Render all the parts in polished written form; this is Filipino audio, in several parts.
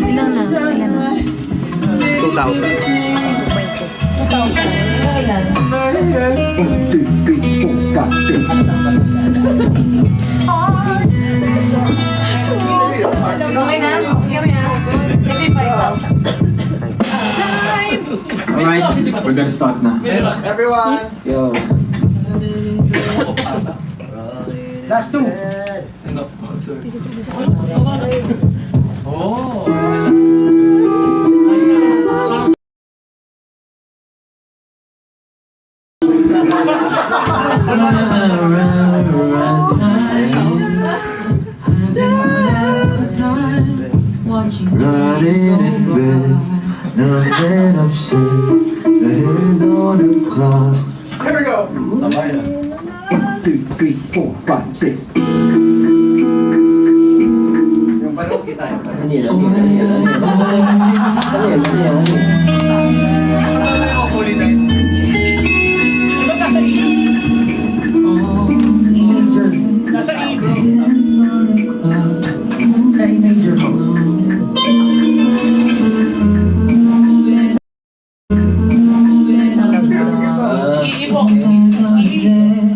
Ilan na? 2,000. 2,000. Ilan? 1, 2, 3, 4, 5, 6. Okay na? Okay na? Kasi 5,000. Alright, we're gonna start na. Everyone! Yo. Last two! Running in bed, nothing upset. The hands on the clock. Here we go! 1, 2, 3, 4, 5, 6. Yung parang kita yun.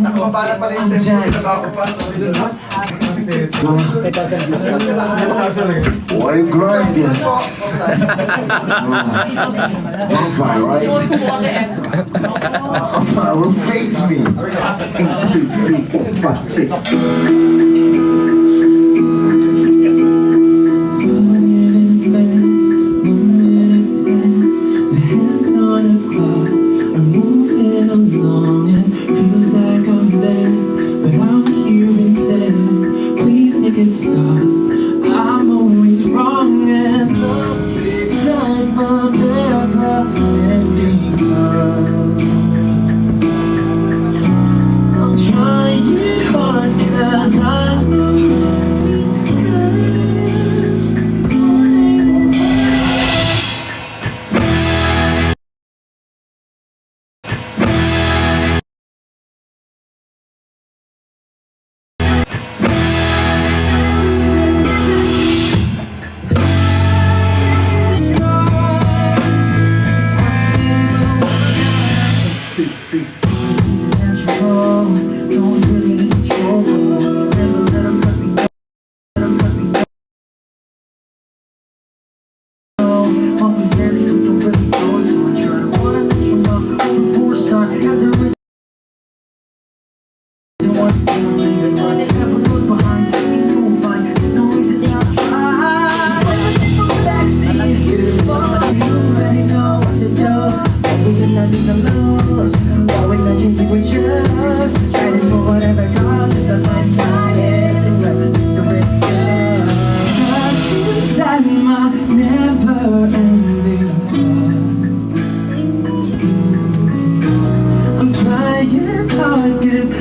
Nakapapala pa rin yung tempo. Nabako pa. Why you grinding? I'm fine, right? I'm fine, what fates me? 1, 2, 3, 4, 5, 6. I'm always wrong and inside my never ending love. I'm trying hard 'cause I know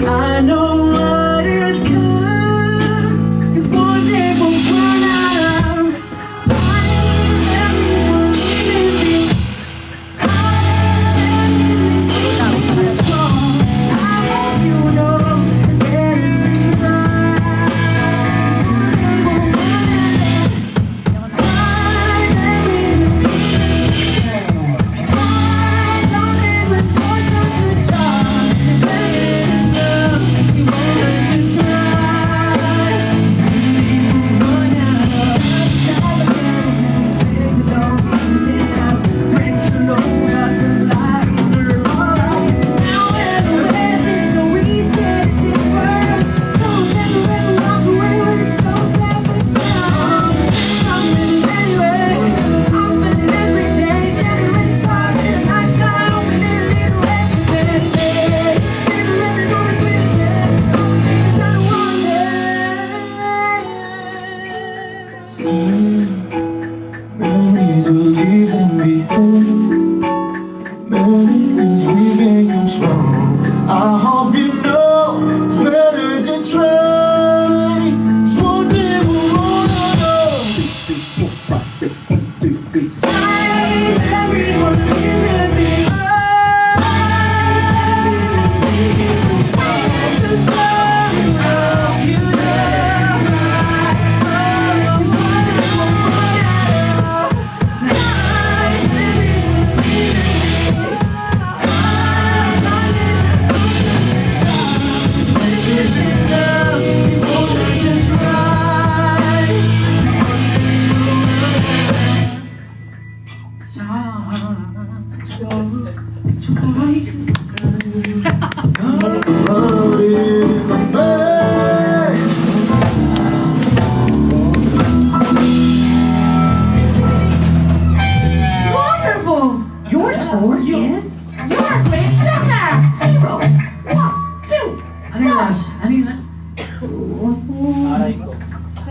I know what it costs. If one day we'll run out, time everyone living.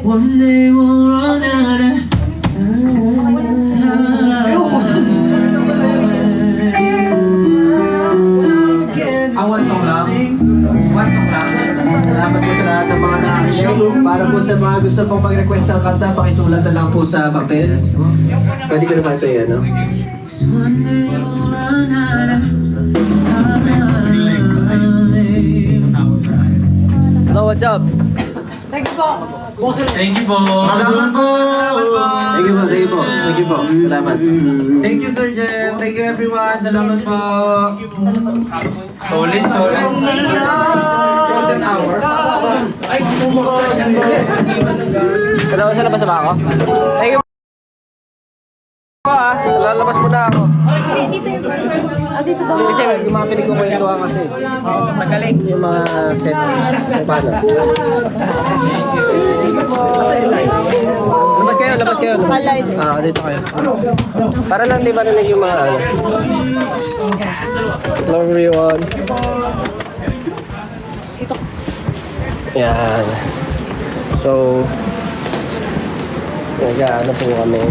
One day we'll run out of One song lang. One song lang. Salamat po sa lahat ng mga nakikinig. Para po sa mga gusto pong mag-request ng kanta, pakisulat na lang po sa papel. Pwede ko naman ito yan, no? One day we'll run out of Hello, what's up? Thank you po. Thank you po. Thank you po. Salamat. Thank you, Sir Jem. Thank you, everyone. Salamat po. Solid. Golden hour. Hello, sa labas ba ako? Thank you po lalabas mo na ako. Dito daw. Kasi yung mga pinagkukwentuhan kasi. Magaling. Yung mga set. Kung paano. Labas kayo. Dito kayo. Para lang di ba narinig yung mga ano. Hello everyone. Yan. So, nag-ano po kami.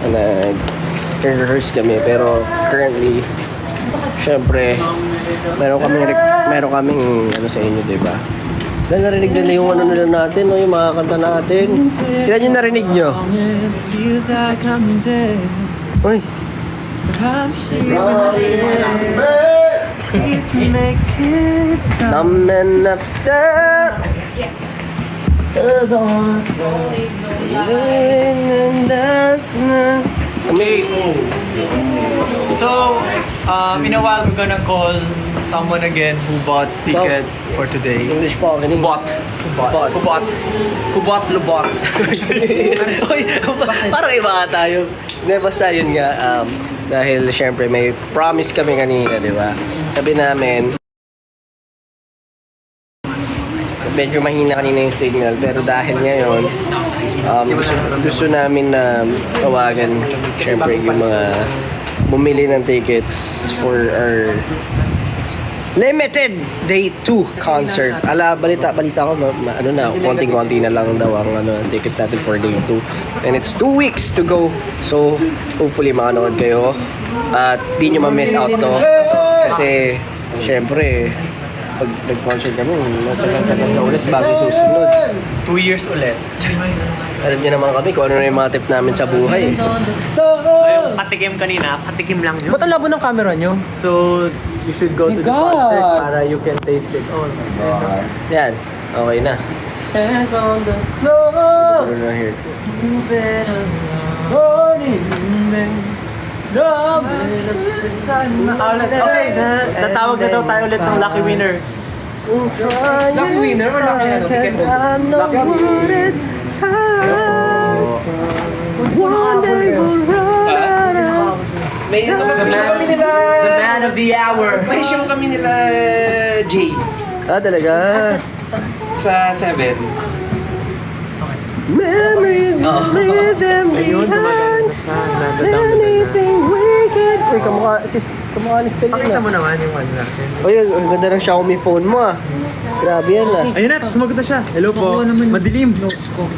Nag-rehearse kami. Pero currently, syempre, meron kaming ano sa inyo, di ba? Dahil narinig nila yung ano nila natin, no? Yung mga kanta natin. Kailan yung narinig nyo? feels like I'm dead. Uy! But I'm here. Please make it stop. Numb and upset. Okay. So, in a while, we're gonna call someone again who bought ticket for today. English po, Who bought? Lubot. Uy, parang iba ka tayo. Hindi, basta yun nga. Dahil syempre may promise kami kanina, di ba? Sabi namin, medyo mahina kanina yung signal. Pero dahil ngayon, gusto namin na tawagan syempre yung mga bumili ng tickets for our limited day 2 concert. Balita ko, ano na, konting-konti na lang daw ang tickets natin for day 2. And it's 2 weeks to go. So, hopefully makanood kayo. At di nyo ma-miss out to. Kasi, syempre, pag nag-concert kami, matagal na ulit bago susunod. 2 years ulit. Alam niyo naman kami kung ano na yung mga tip namin sa buhay. Yung patikim kanina, patikim lang yun. Ba't ang labo ng camera nyo? So, you should go to the concert para you can taste it all. Yan, okay na. Hands on the floor, Ano na here? moving along. Okay, tatawag na daw tayo ulit ng lucky winner. Lucky winner or lucky ano? Ticket Wanted times. One day we'll run out. May kami nila. The man of the hour. May show kami nila, Jay. Ah, talaga? Sa 7. Memories will leave them behind. Anything we can. Uy, kamukha ni Stelina. Pakita mo naman yung one natin. Uy, ang ganda ng Xiaomi phone mo ah. Grabe yan ah. Ayun na, sumagot na siya. Hello po. Madilim.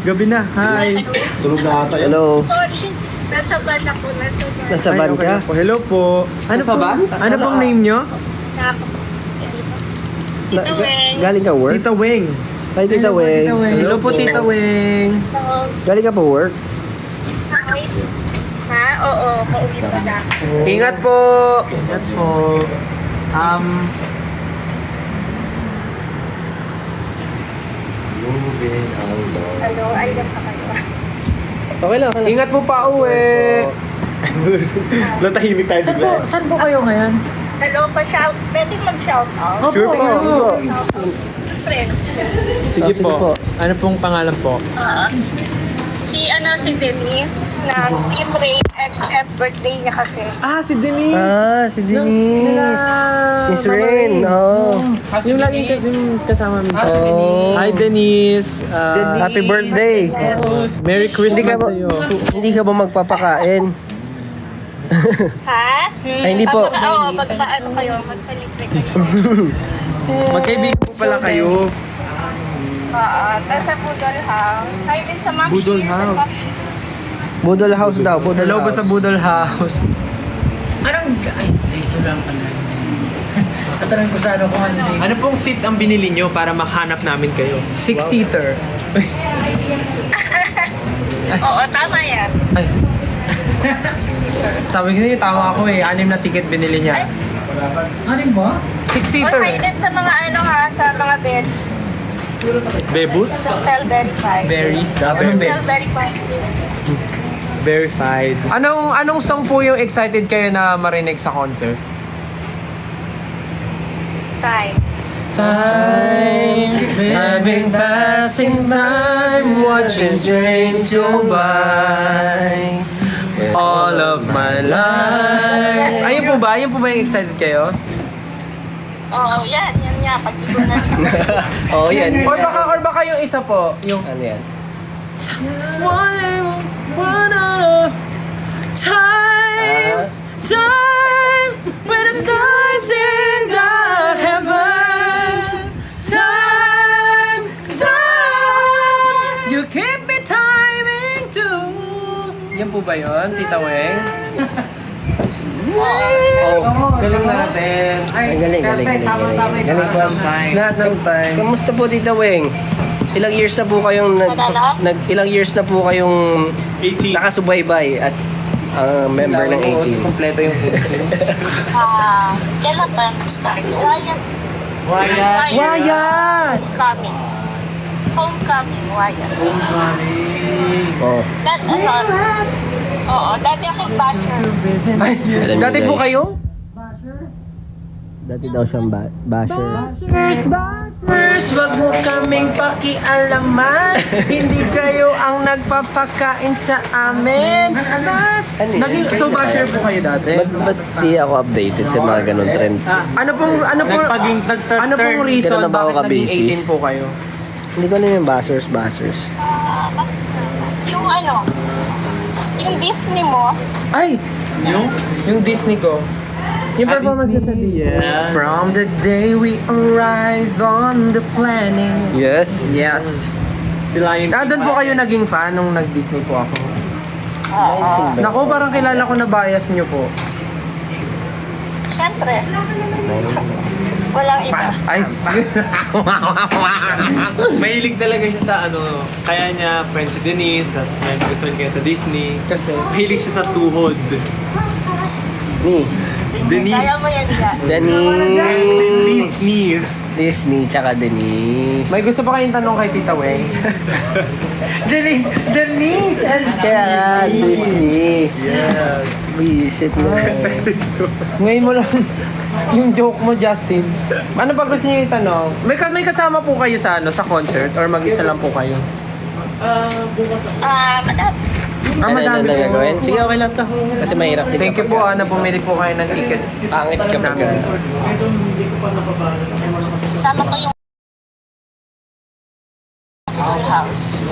Gabi na. Hi. Tulog na ata yan. Hello. Sorry, nasa van ako, nasa van. Nasa Ay, van okay ka? na po. Hello po. Ano Nasa van? Ano pong name nyo? Galing ka work? Tita Weng. Hi, Tita Weng. Hello po, Tita Weng. Galing ka po work? Ha? Oo, pauwi pa lang. Ingat po. Ingat po. Ano, ayun pa kayo. Okay lang. Ingat po pa uwi. Natahimik tayo bigla. Saan po kayo ngayon? Hello, pa-shout. Pwede mag-shout out. Sure po. Friends. Sige Sige po. po. Ano pong pangalan po? Si Denise na Team Ray except birthday niya kasi. Ah, si Denise. Ah, si Denise. Miss Rain. Oh. Yung laging kasama mo. Oh. Hi, Denise. Happy birthday. Merry Christmas Hindi ka ba, sa'yo. hindi ka ba magpapakain? Ha? Ay, hindi po. Oo, magpaano kayo, magpalibre kayo. Magkaibigan po pala kayo. Tapos sa Budol House. Hi din sa Ma'am Budol Shears and House. Ma'am Shears. Budol House daw, Budol Hello ba House. sa Budol House? Dito lang pala. Katanong ko sa ano kung ano dito. Ano pong seat ang binili nyo para makahanap namin kayo? 6-seater. Oo, tama yan. Ay. Sabi ko niya, tama ako eh. 6 na ticket binili niya. Ano ba? 6-seater. Okay, din sa mga ano ha, sa mga bed. Bebus? Sa Hotel Verify. Berries. Hotel Anong berries? Verify. Verified. Anong song po yung excited kayo na marinig sa concert? Time. Time, I've been passing time, watching trains go by all of my life. Ayun po ba? Ayun po ba yung excited kayo? Oo, yan nga. Pag di ko na. Oo, yan. Or baka yung isa po, yung Ano yan? time, time, when the stars in the heaven. Time, time, you keep me timing too. Yan po ba yun, Tita Weng? Oh, galing natin. Ang galing. Galing po. Lahat ng time. Kamusta po, Tita Weng? Ilang years na po kayong ilang years na po kayong 18. nakasubaybay at member ng 18? Kompleto yung Kailan ba nag-start? Wyatt. Wyatt! Homecoming. Homecoming, Wyatt. Oo. Oo, dati ako basher. Alam niyo, Dati po guys, kayo? Dati daw siyang basher. Bashers, wag mo kaming pakialaman. Hindi kayo ang nagpapakain sa amin. Ano yun? So basher po kayo dati? Ba't di ako updated sa mga ganun trend? Ano pong reason Kailan na ba ako bakit ka-busy? naging 18 po kayo? Hindi ko alam yung bashers. Yung ano, yung Disney mo, Ay! Yung Disney ko. Yung performance ko sa Disney. Yeah. From the day we arrived on the planet. Yes. Yes. Sila yung... Doon po kayo naging fan nung nag-Disney po ako. Naku, parang kilala ko na bias niyo po. syempre. Walang iba. Ay! Mahilig talaga siya sa ano, kaya niya friend si Denise, tas may gusto niya sa Disney. Kasi... Mahilig siya sa tuhod. Ni. Sige, Denise. kaya mo yan dyan. Disney. Disney, tsaka Denise. May gusto pa kayong tanong kay Tita Weng? Denise! Kaya Disney. Yes. Visit mo. Ngayon mo lang yung joke mo, Justin. Ano pa gusto niyo itanong? May kasama po kayo sa sa concert or mag-isa lang po kayo? Madami. Ano Madami na po. gagawin? Sige, okay lang to. Kasi mahirap din. Thank you po, na bumili po kayo ng ticket. Pangit kapag Sama ko yung Budol House.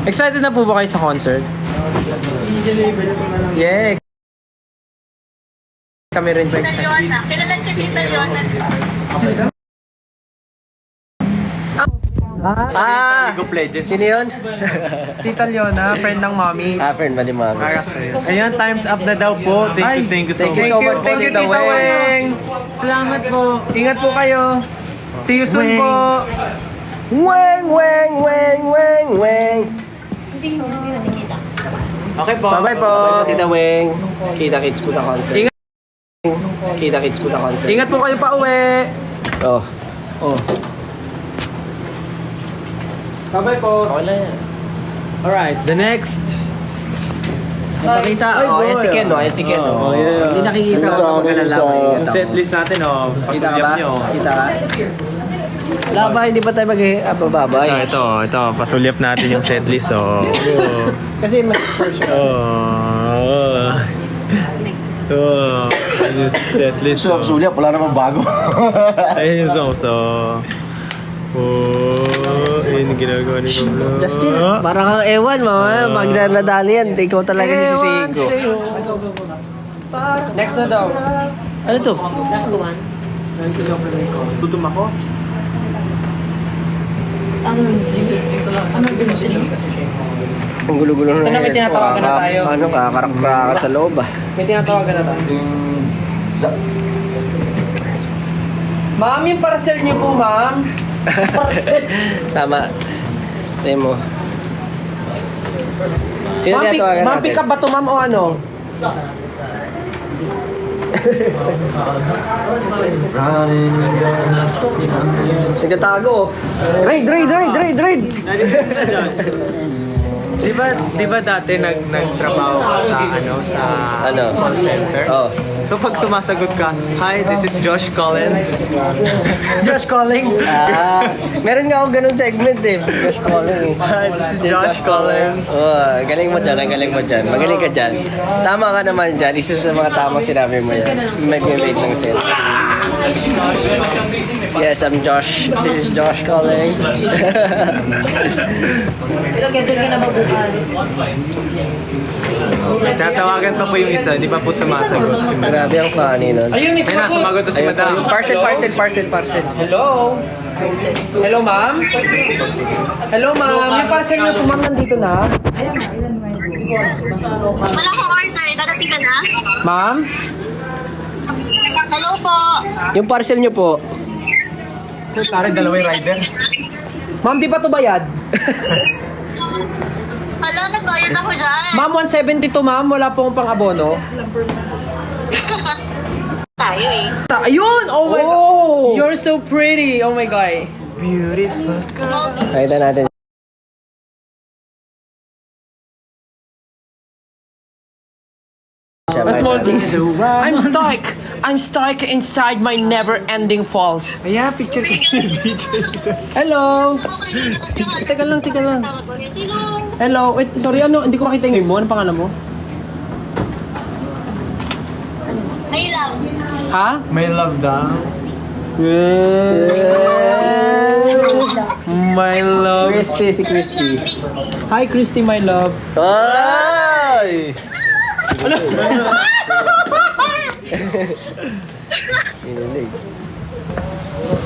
Excited na po ba kayo sa concert? Yeah. Kami rin po Tita excited. Leona. Kilala si Tita Leona. League of Legends. Sino yun? Tita Leona, friend ng mommies. Friend ba ni Mami? Ayan, times up na daw po. Thank you so thank you much. so much po, Thank you, Tita Tita Weng. Salamat po. Ingat po kayo. See you soon Weng. po. Weng, weng, weng, weng, weng. Okay po. Bye-bye po. Tita Weng. Kita-kits po sa concert. Ingat. Kita-kits po sa concert. Ingat po kayo pa uwi. Oh. Bye-bye po. Okay lang yan. Alright, the next. Nakita. Ayan si Ken, Ayan si Ken, Oh, yeah. Hindi nakikita ko kapag nalalaman. Ang setlist natin, Kita ka pasulyap ba? nyo. Kita ka? Wala ba? Hindi ba tayo mag-bababay? Ito, pasulyap natin yung setlist, Kasi mas first Ayun yung setlist. Sulyap, wala namang bago. Ayun yung song, ayun yung ginagawa ni Pablo. Justin, parang kang ewan, mama. Pag nadali yan, ikaw talaga si Sigo. Next na daw. Ano to? Tutum ako? Ang gulo-gulo na Ito na, may yan. tinatawagan na tayo. Ano, kakarak-karakat sa loob ah. May tinatawagan na tayo. Ma'am, yung parcel niyo po, ma'am. Parcel. Tama. Say mo. Sino Ma'am, tinatawagan ma'am, natin? pick up ba to, ma'am, o ano? Nagtatago. Raid! Di ba dati nagtrabaho ka sa Ano? call center? Oh. So pag sumasagot ka, hi, this is Josh Cullen. Josh calling. Meron nga akong ganun segment eh. Josh Calling eh. Hi, this is Josh Cullen. Oh, galing mo dyan, galing mo dyan. Magaling ka dyan. Tama ka naman dyan. Isa sa mga tamang sinabi mo yan. Mag-wait ng set. Yes, I'm Josh. This is Josh Calling. Schedule ka na ba bukas? Tatawagan pa po yung isa, di ba po sumasagot? Grabe ang funny nun. Ayun, miss Ayun na, sumagot na si Ayun, Madam. parcel. Hello? Hello, ma'am? Hello, ma'am. Yung parcel niyo po, ma'am, nandito na. Wala ko order. Dadating ka na? Ma'am? Hello po. Yung parcel nyo po. Parang dalawang rider. Ma'am, di pa to bayad? Hala, nagbayad ako dyan. Ma'am, 172, ma'am. Wala po akong pang-abono. Tayo eh. Ayun! Oh my Oh! God! You're so pretty! Oh my God. Small Nakita natin. A small thing. I'm stuck inside my never-ending falls. Kaya, picture ka yung DJ. Hello! Teka lang. Hello. Wait, sorry, ano? Hindi ko makita yung name mo. Ano pangalan mo? Ay lang. Ha? May love daw. My love. Christy, si Christy. Hi, Christy, my love. Ay!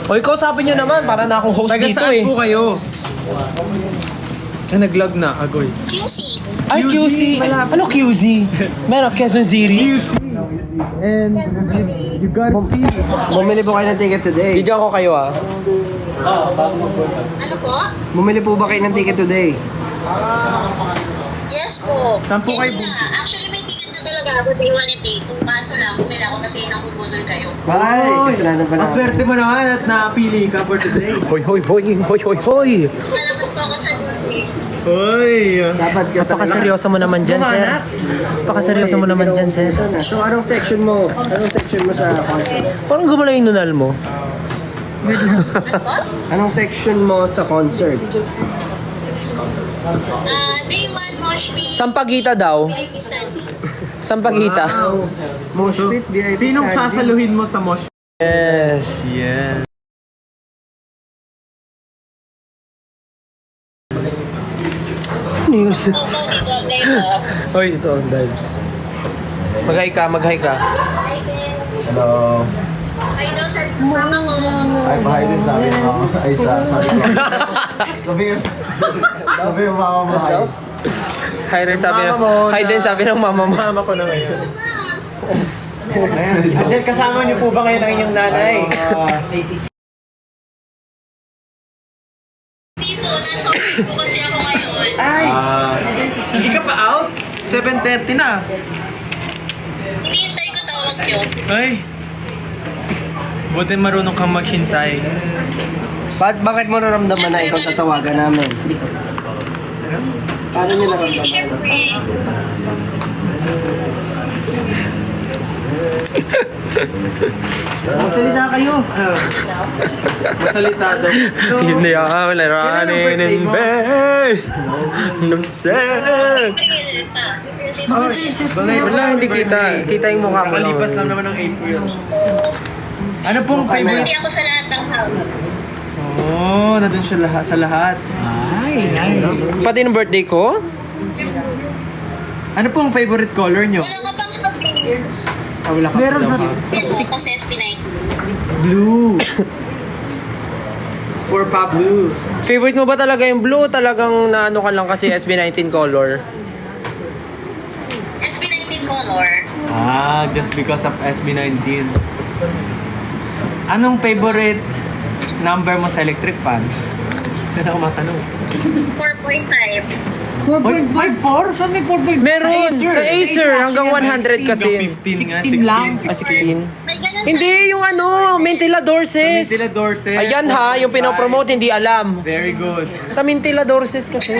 O, ikaw sabi niyo naman. Para na akong host Taga dito saan eh. po kayo? Nag-log na, agoy. QC. Ay, QC. Ano QC? Meron, Quezon City. And you gotta see. Bumili po kayo ng ticket today. Bidyan ko kayo ah. Ano po? Bumili po ba kayo ng ticket today? Yes po. Saan po kayo Yes na. Actually, may ticket na talaga ako. Day 1 and day 2. Kaso lang, bumili ako kasi nang bubudol kayo. Ay, kasalanan pa Ang swerte mo naman at napili ka for today. Hoy. Malakas po ako sa duty. Hoy! Dapat ka Napakaseryoso mo naman dyan, sir. Napakaseryoso mo naman dyan, sir. So, anong section mo? Anong section mo sa concert? Parang gumala yung nunal mo. Ano po? Anong section mo sa concert? Day 1, mosh pit. Sampagita daw. VIP standing. Sampagita. Mosh pit, VIP Sinong standing. sasaluhin mo sa mosh? Yes. Yeah. Opo, dito. Day Hoy, ito ang dives. Mag-hi ka. Hi, Ken. Hello. Hi daw sa mama ko. Ay, bahay din sabi mo. Ay, sabi ko. Sabi yung mama mo. Hi. Hi din sabi ng Mama mo Hi din na- sabi ng mama mo. Mama ko na ngayon. Andyan, kasama niyo po ba ngayon ang inyong nanay? Tito, nasa office po kasi ako ngayon. Ay! Hindi ka pa out? 7:30 na. Hinihintay ko tawag niyo. Ay! Buti marunong kang maghintay. Bakit mo naramdaman na ikaw tatawagan namin? Paano niyo naramdaman? Siyempre. Magsalita kayo. Masalita daw. So, Hindi ako laranin in bed. No sir. Wala, hindi kita. Kita yung mukha mo lang. Makalipas lang naman ng April. Ano pong favorite? Hindi ako sa lahat ng house. Oh, nandun siya lahat, sa lahat. Pati ng birthday ko? Ano pong favorite color nyo? Wala ka bang sabi? Wala ka Meron pa sa- daw. Hello, kasi SP9. Blue. for Pablo. Favorite mo ba talaga yung blue? Talagang naano ka lang kasi SB19 color? SB19 color. Ah, just because of SB19. Anong favorite number mo sa electric fan? Kaya ako matanong. 4.5. 4.54? Saan may 4.5? Meron! Sa Acer, hanggang 100 kasi yun. 16 lang. 16. May ganun Hindi, yung ano, Mintila Dorses. Mintila Dorses. Ayan ha, yung pinopromote, hindi alam. Very good. Sa Mintila Dorses kasi.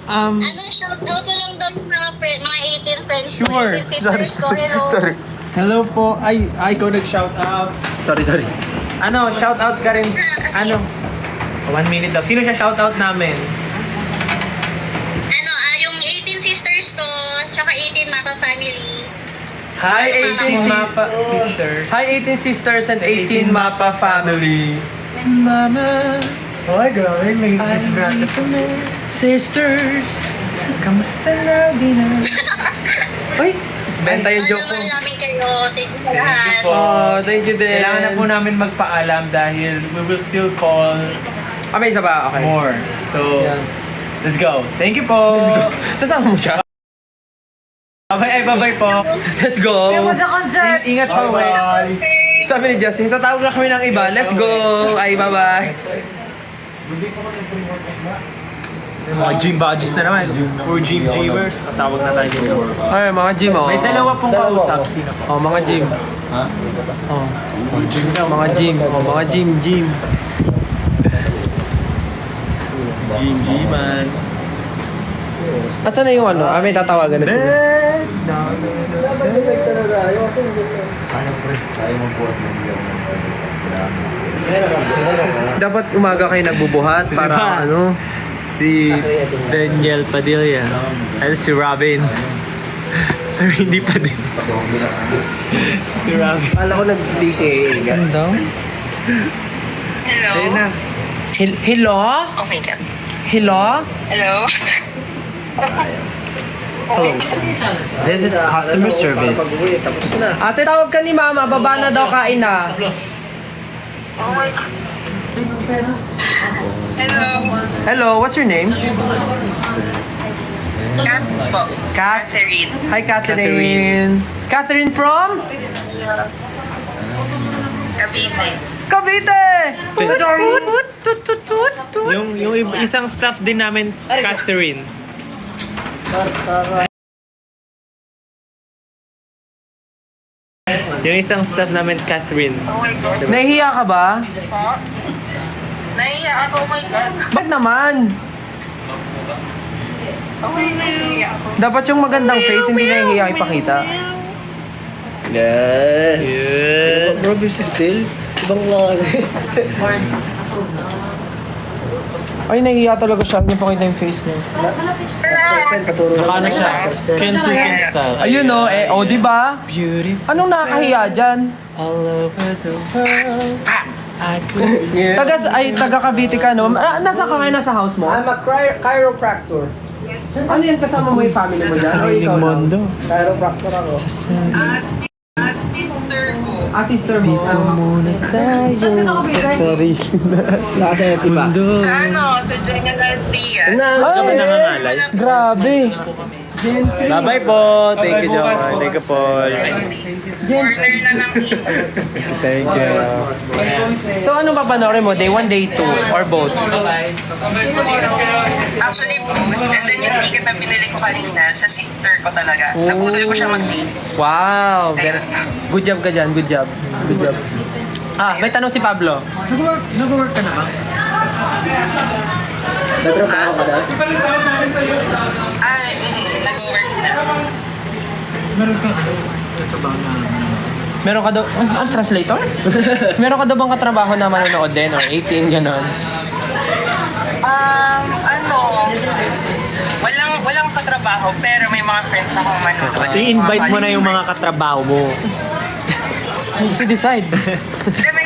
Ano, shout out ko lang daw mga 18 friends ko, Sure. 18 sisters ko, hello. Hello po. Ay, ikaw nag-shout out. Sorry. Ano, shout out ka rin. Ano? 1 minute daw. Sino siya shout out namin? Ano, yung 18 sisters ko, tsaka 18 Mapa family. Hi, 18 18 Mapa sisters. Hi 18 sisters and 18 Mapa family. Mama. Ay, grabe. May Sisters. Kamusta lagi na? Ay, benta yung joke ko. Ano namin kayo, thank you sa lahat. Oh, thank you din. Kailangan na po namin magpaalam dahil we will still call Ah, may isa ba? Okay. more. So, Yan. let's go. Thank you po. Sasama mo siya? Bye-bye po. Let's go. Ingat po. Bye. Sabi ni Justin, tatawag na kami ng iba. Let's go. Ay, bye-bye. Mga gym badges na naman. For gym gymmers. Tawag na tayo dito. Ay, mga gym, oh. May dalawa pong kausap. Sino po? Oh, mga gym. Ha? Oh. Mga gym. Oh, mga gym. Gym-gyman. Asan na yung ano? Ah, may tatawagan na sila. Dapat umaga kayo nagbubuhat para Diba? ano? Si Daniel Padilla. Ay, si Robin. Pero hindi pa din. Si Robin. Kala ko nag-DCA. Ano daw? Hello? Hello? Oh my God. Hello? Hello? This is customer service. Tapos na. Ate, tawag ka ni Mama. Baba na daw, kain na. Oh my God. Hello? Hello, what's your name? Kat po. Kat. Catherine. Hi, Catherine. Catherine from? Cavite. Cavite! Yung isang staff din namin, Catherine. Yung isang staff namin, Catherine. Oh my God. Nahihiya ka ba? Po? Naiya ako, oh my God. Bakit naman? Oh my God, naiya ako. Dapat yung magandang face, hindi nahihiya ipakita. Yes. Yes. Bro, busy still. Ibang klase. Ay, nahihiya talaga siya. Hindi pakita yung face niya. Nakano siya? Kensuken style. Ayun o, di ba? Beautiful Anong nakakahiya dyan? all over the world. I could Taga Cavite ka, no? Nasa ka ngayon, nasa house mo? I'm a chiropractor. Ano yan, kasama mo yung family mo dyan? O sariling ikaw lang? mundo. Chiropractor ako. Ah, sister mo. Dito muna tayo sa sarili Nasa diba? mundo. Sa ano? Sa General Pia. Naman nangangalay. Grabe. Bye-bye po. Thank you, John. Thank you, Paul. Corner na ng Thank you. So, ano papanoorin mo? Day 1, day 2? Or both? Actually, both. And then yung ticket na binili ko kanina sa sister ko talaga. Nabudol ko siya mag-date. Wow. Ayun. Good job ka dyan. Good job. Good job. Ah, may tanong si Pablo. Nag-work ka na ba? Tatrabaho ka na? Nag-work na. Meron ka daw, ang translator? Meron ka daw bang katrabaho na manonood din or 18 gano'n? Walang katrabaho, pero may mga friends akong manonood. I-invite mo na yung mga katrabaho mo. Si decide. Kasi may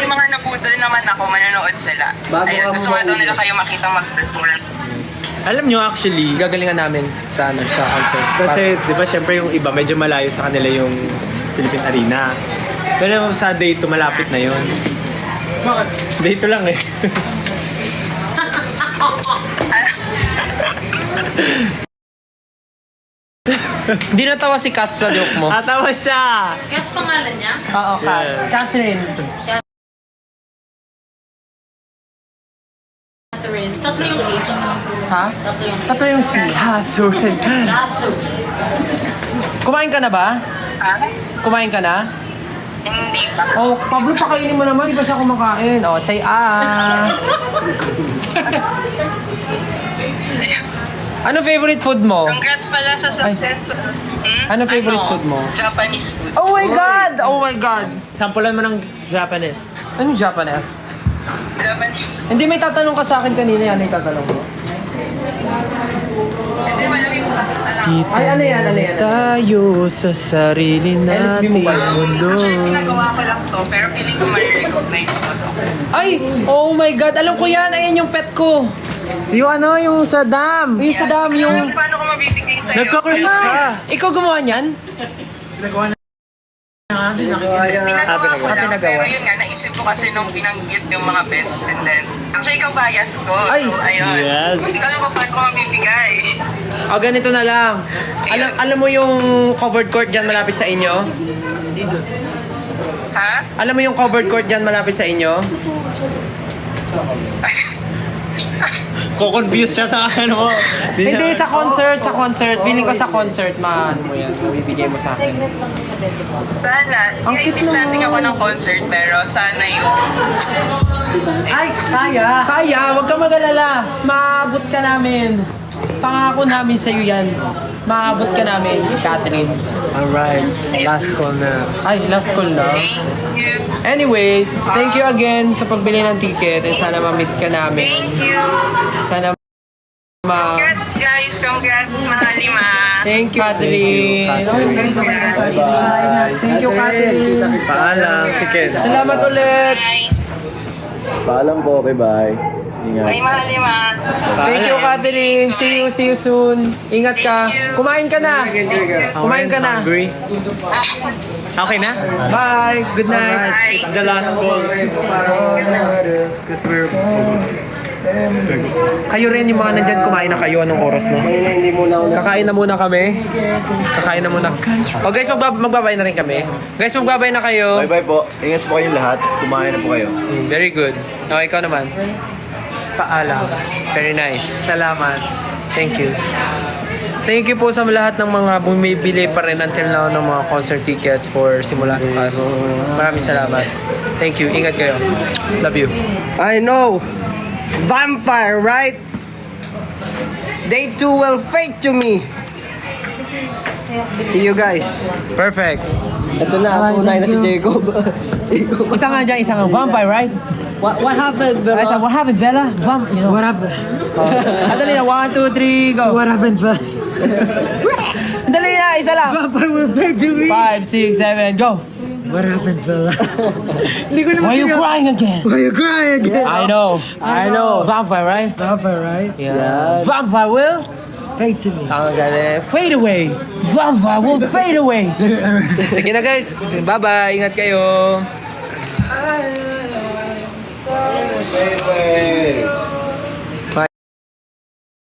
mga naputol naman ako, manonood sila. Bago Ayun, ka gusto nga daw mag-uwi. nila kayo makita mag-perform. Alam nyo actually, Gagalingan namin sa concert. kasi di ba syempre yung iba medyo malayo sa kanila yung Philippine Arena. Pero sa day 2, malapit na yun. Bakit? Day 2 lang eh. Hindi natawa si Kat sa joke mo. Atawa siya! Kat pangalan niya? Oo, Kat. Yes. Catherine. Catherine. Tatlo yung H. Ha? Tatlo yung H. Tatlo yung C. Catherine. Catherine. Kumain ka na ba? Kumain ka na? Hindi pa. Oh, Pablo, pakainin mo naman. Di ba siya kumakain? Oh, say ah. Ano favorite food mo? Congrats pala sa success. Ano favorite food mo? Japanese food. Oh my God! Oh my God! Sampulan mo ng Japanese. Anong Japanese? Japanese. Hindi, may tatanong ka sa akin kanina. Ano yung tatanong mo? Hindi, malaki mo pakita lang. Ay, ano yan? Ano yan? Tayo sa sarili LSB mo ba yan? Actually, pinagawa ko lang to, pero feeling ko ma-recognize ko to. Ay! Oh my God! Alam ko yan! Ayan yung pet ko! Si ano, yung sa dam. Yung sa dami yung... Paano ko mabibigay sa'yo? Nagka-crush ka. Ikaw gumawa niyan? Pinagawa ko lang, pero yun nga, naisip ko kasi nung binanggit yung mga beds and then, actually, ikaw bias ko. Ay! So, ayun. Yes. Ikaw lang kung paano ko mabibigay. O, ganito na lang. Alam mo yung covered court dyan malapit sa inyo? Ha? Alam mo yung covered court dyan malapit sa inyo? Ko-confuse siya sa ano. Hindi, sa concert. Sa concert. Feeling ko sa concert, ano mo yan. Mabibigay mo sa akin. Sana. Ang Imbis cute natin ako ng concert, pero sana yung... Ay, kaya! Kaya, huwag ka mag-alala. Maabot ka namin. Pangako namin sa'yo yan. Maabot ka namin, Catherine. Alright, last call na. Ay, last call na. Thank you. Anyways, thank you again sa pagbili ng ticket. And sana ma-meet ka namin. Thank you. Sana Congrats, guys. Congrats, Mahalima. Thank you, Catherine. Thank you, Catherine. Thank you, Catherine. Paalam, si Ken. Salamat ulit. Bye. Paalam po, okay, bye. Ingat. Bye, Mahalima. Thank you, Catherine. See you soon. Ingat ka. Kumain ka na. Kumain ka na. Hungry? Okay na? Bye. Good night. Bye. The last call. Because we're... Kayo rin yung mga nandyan, kumain na kayo. Anong oras na? Kakain na muna kami. Kakain na muna. Oh guys, magbabay na rin kami. Guys, magbabay na kayo. Bye-bye po. Ingat po kayong lahat. Kumain na po kayo. Very good. Oh, ikaw naman. Paalam. Very nice. Salamat. Thank you. Thank you po sa lahat ng mga bumibili pa rin until now ng mga concert tickets for Simula Bukas. Maraming salamat. Thank you. Ingat kayo. Love you. I know! Vampire, right? They too will fake to me. See you guys. Perfect. Ito na, tunay na si Jacob. Isa nga dyan, isa nga. Vampire, right? What happened, I said, what happened, Bella? You know. What happened? Dali na. 1, 2, 3, go. What happened, Bella? Dali na. Isa lang. Vampire will fake to me. 5, 6, 7, go. What happened, Bella? Hindi ko naman Why you crying again? Why you crying again? I know. Vampire, right? Vampire, right? Yeah. Vampire will Fake to me. ang galing. Fade away. Vampire will fade away. Sige na guys. Bye-bye. Ingat kayo. Bye-bye.